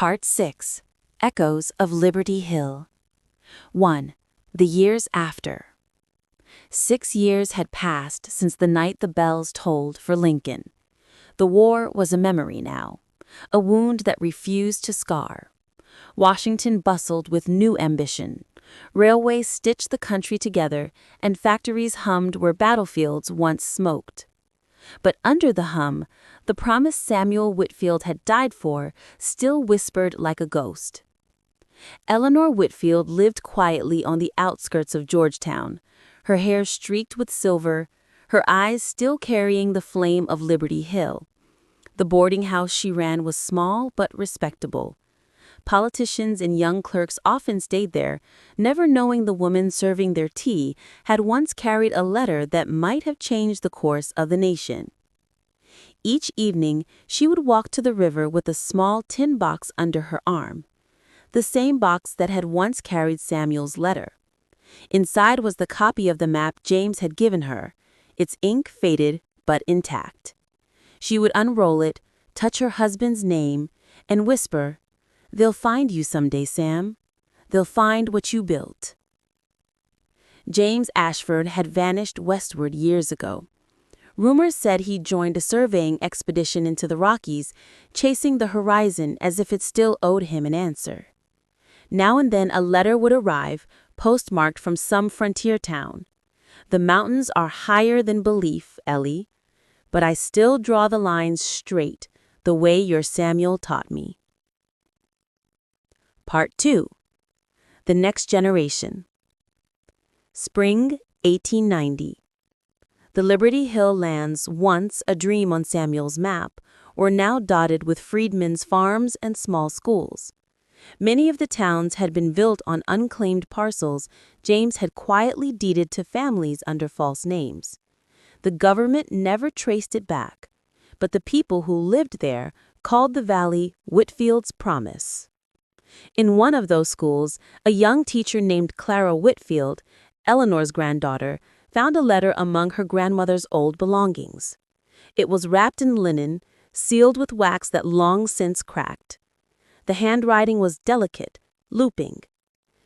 Part 6. Echoes of Liberty Hill. 1. The years after. 6 years had passed since the night the bells tolled for Lincoln. The war was a memory now, a wound that refused to scar. Washington bustled with new ambition. Railways stitched the country together, and factories hummed where battlefields once smoked. But under the hum, the promise Samuel Whitfield had died for still whispered like a ghost. Eleanor Whitfield lived quietly on the outskirts of Georgetown, her hair streaked with silver, her eyes still carrying the flame of Liberty Hill. The boarding house she ran was small but respectable. Politicians and young clerks often stayed there, never knowing the woman serving their tea had once carried a letter that might have changed the course of the nation. Each evening, she would walk to the river with a small tin box under her arm, the same box that had once carried Samuel's letter. Inside was the copy of the map James had given her, its ink faded but intact. She would unroll it, touch her husband's name, and whisper, "They'll find you someday, Sam. They'll find what you built." James Ashford had vanished westward years ago. Rumors said he'd joined a surveying expedition into the Rockies, chasing the horizon as if it still owed him an answer. Now and then a letter would arrive, postmarked from some frontier town. "The mountains are higher than belief, Ellie, but I still draw the lines straight, the way your Samuel taught me." Part 2. The Next Generation. Spring 1890. The Liberty Hill lands, once a dream on Samuel's map, were now dotted with freedmen's farms and small schools. Many of the towns had been built on unclaimed parcels James had quietly deeded to families under false names. The government never traced it back, but the people who lived there called the valley Whitfield's Promise. In one of those schools, a young teacher named Clara Whitfield, Eleanor's granddaughter, found a letter among her grandmother's old belongings. It was wrapped in linen, sealed with wax that long since cracked. The handwriting was delicate, looping,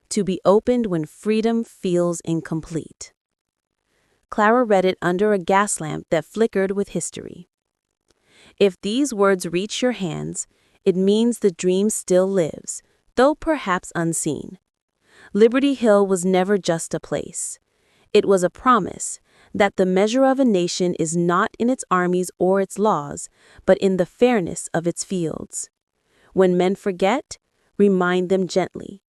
to be opened when freedom feels incomplete. Clara read it under a gas lamp that flickered with history. "If these words reach your hands, it means the dream still lives, though perhaps unseen. Liberty Hill was never just a place. It was a promise that the measure of a nation is not in its armies or its laws, but in the fairness of its fields. When men forget, remind them gently.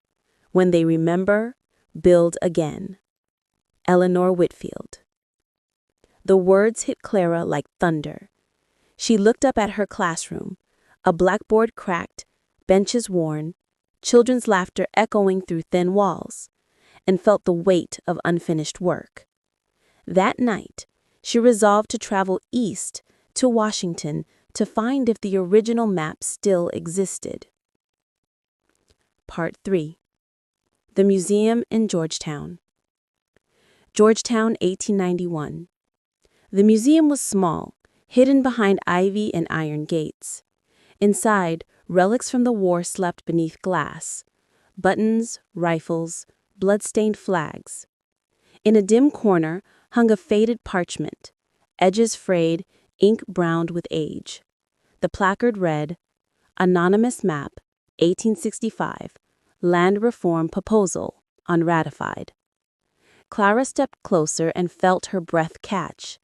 When they remember, build again." Eleanor Whitfield. The words hit Clara like thunder. She looked up at her classroom, a blackboard cracked, benches worn, children's laughter echoing through thin walls, and felt the weight of unfinished work. That night, she resolved to travel east to Washington to find if the original map still existed. Part 3. The Museum in Georgetown. Georgetown, 1891. The museum was small, hidden behind ivy and iron gates. Inside, relics from the war slept beneath glass. Buttons, rifles, blood-stained flags. In a dim corner hung a faded parchment, edges frayed, ink browned with age. The placard read, "Anonymous Map, 1865, Land Reform Proposal, unratified." Clara stepped closer and felt her breath catch.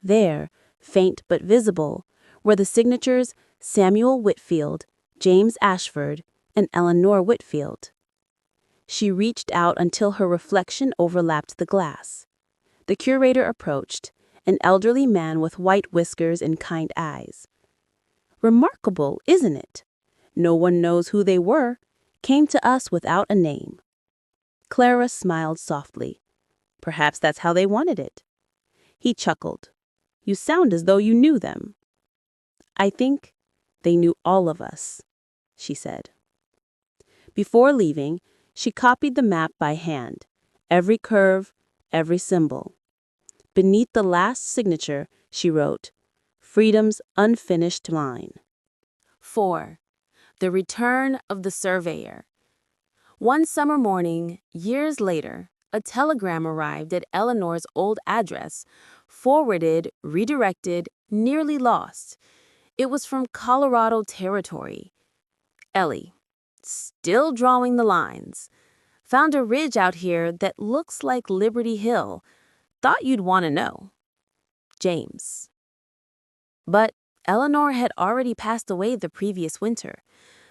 There, faint but visible, were the signatures Samuel Whitfield, James Ashford, and Eleanor Whitfield. She reached out until her reflection overlapped the glass. The curator approached, an elderly man with white whiskers and kind eyes. "Remarkable, isn't it? No one knows who they were, came to us without a name." Clara smiled softly. "Perhaps that's how they wanted it." He chuckled. "You sound as though you knew them." "I think they knew all of us," she said. Before leaving, she copied the map by hand, every curve, every symbol. Beneath the last signature, she wrote, "Freedom's unfinished line." 4. The return of the surveyor. One summer morning, years later, a telegram arrived at Eleanor's old address, forwarded, redirected, nearly lost. It was from Colorado Territory. Ellie, still drawing the lines. Found a ridge out here that looks like Liberty Hill. Thought you'd want to know. James. But Eleanor had already passed away the previous winter.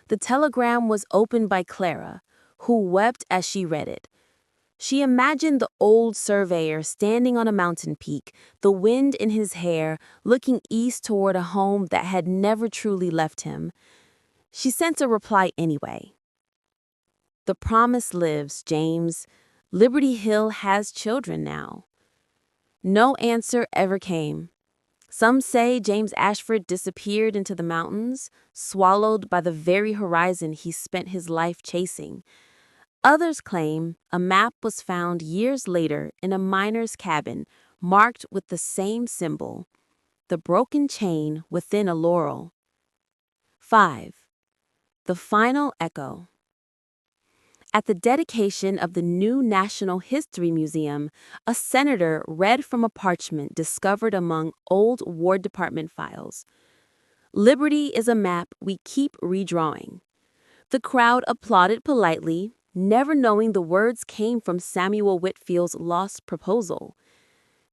The telegram was opened by Clara, who wept as she read it. She imagined the old surveyor standing on a mountain peak, the wind in his hair, looking east toward a home that had never truly left him. She sent a reply anyway. The promise lives, James. Liberty Hill has children now. No answer ever came. Some say James Ashford disappeared into the mountains, swallowed by the very horizon he spent his life chasing. Others claim a map was found years later in a miner's cabin, marked with the same symbol, the broken chain within a laurel. 5. The final echo. At the dedication of the new National History Museum, a senator read from a parchment discovered among old War Department files. Liberty is a map we keep redrawing. The crowd applauded politely, never knowing the words came from Samuel Whitfield's lost proposal.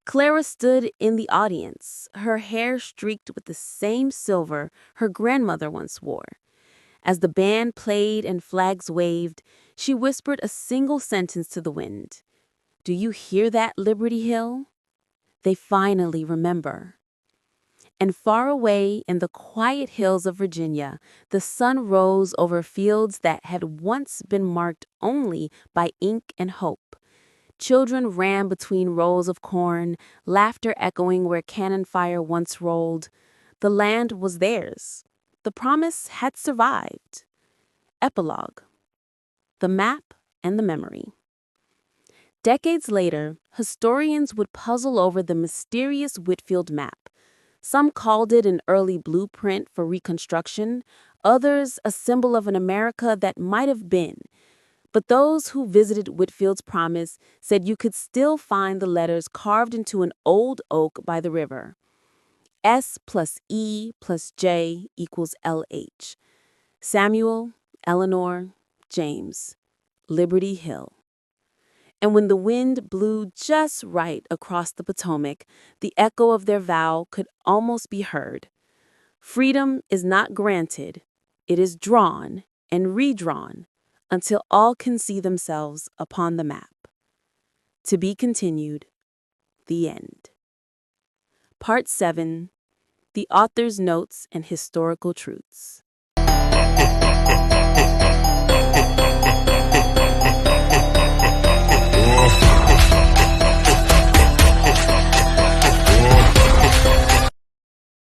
Clara stood in the audience, her hair streaked with the same silver her grandmother once wore. As the band played and flags waved, she whispered a single sentence to the wind. "Do you hear that, Liberty Hill?" They finally remember. And far away in the quiet hills of Virginia, the sun rose over fields that had once been marked only by ink and hope. Children ran between rows of corn, laughter echoing where cannon fire once rolled. The land was theirs. The promise had survived. Epilogue. The map and the memory. Decades later, historians would puzzle over the mysterious Whitfield map. Some called it an early blueprint for Reconstruction, others a symbol of an America that might have been. But those who visited Whitfield's promise said you could still find the letters carved into an old oak by the river. S plus E plus J equals LH. Samuel, Eleanor, James, Liberty Hill. And when the wind blew just right across the Potomac, the echo of their vow could almost be heard. Freedom is not granted, it is drawn and redrawn until all can see themselves upon the map. To be continued. The end. Part 7. The author's notes and historical truths.